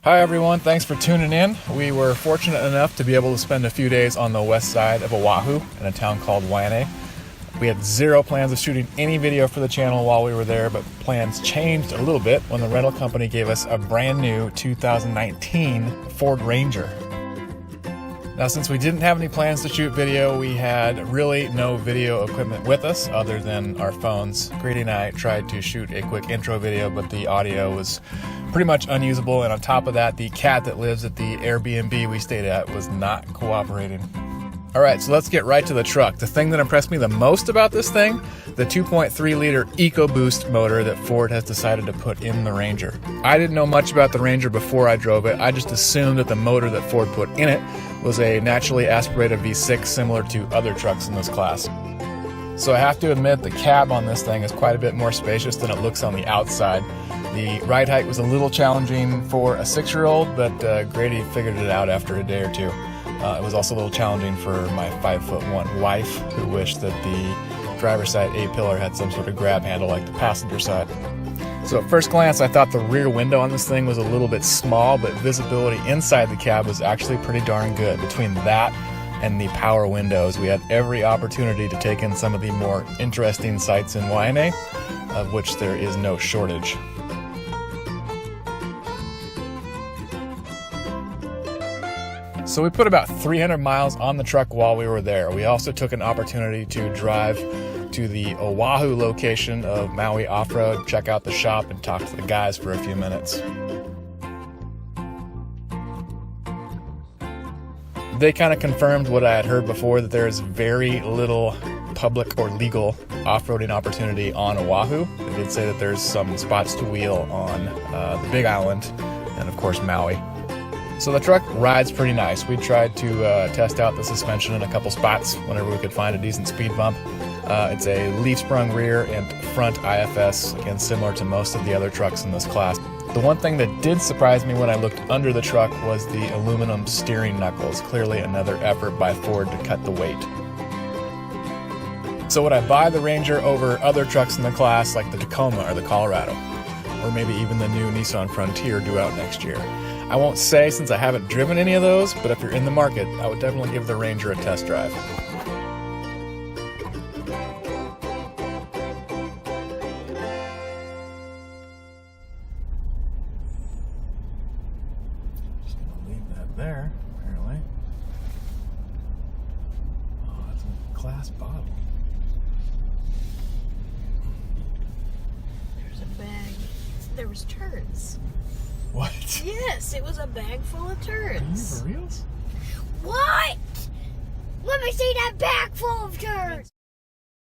Hi everyone, thanks for tuning in. We were fortunate enough to be able to spend a few days on the west side of Oahu in a town called Waipahu. We had zero plans of shooting any video for the channel while we were there, but plans changed a little bit when the rental company gave us a brand new 2019 Ford Ranger. Now, since we didn't have any plans to shoot video, we had really no video equipment with us other than our phones. Grady and I tried to shoot a quick intro video, but the audio was pretty much unusable, and on top of that, the cat that lives at the Airbnb we stayed at was not cooperating. Alright, so let's get right to the truck. The thing that impressed me the most about this thing, the 2.3 liter EcoBoost motor that Ford has decided to put in the Ranger. I didn't know much about the Ranger before I drove it. I just assumed that the motor that Ford put in it was a naturally aspirated V6 similar to other trucks in this class. So I have to admit the cab on this thing is quite a bit more spacious than it looks on the outside. The ride height was a little challenging for a 6-year-old, but Grady figured it out after a day or two. It was also a little challenging for my 5'1" wife, who wished that the driver's side A-pillar had some sort of grab handle like the passenger side. So at first glance, I thought the rear window on this thing was a little bit small, but visibility inside the cab was actually pretty darn good. Between that and the power windows, we had every opportunity to take in some of the more interesting sights in Waipahu, of which there is no shortage. So we put about 300 miles on the truck while we were there. We also took an opportunity to drive to the Oahu location of Maui Off Road, check out the shop, and talk to the guys for a few minutes. They kind of confirmed what I had heard before, that there is very little public or legal off-roading opportunity on Oahu. They did say that there's some spots to wheel on the Big Island and of course Maui. So the truck rides pretty nice. We tried to test out the suspension in a couple spots whenever we could find a decent speed bump. It's a leaf-sprung rear and front IFS, again similar to most of the other trucks in this class. The one thing that did surprise me when I looked under the truck was the aluminum steering knuckles, clearly another effort by Ford to cut the weight. So would I buy the Ranger over other trucks in the class like the Tacoma or the Colorado? Or maybe even the new Nissan Frontier due out next year? I won't say since I haven't driven any of those, but if you're in the market, I would definitely give the Ranger a test drive. Just gonna leave that there, apparently. Oh, it's a glass bottle. There's a bag. There was turds. What? Yes, it was a bag full of turds. Are you for reals? What? Let me see that bag full of turds.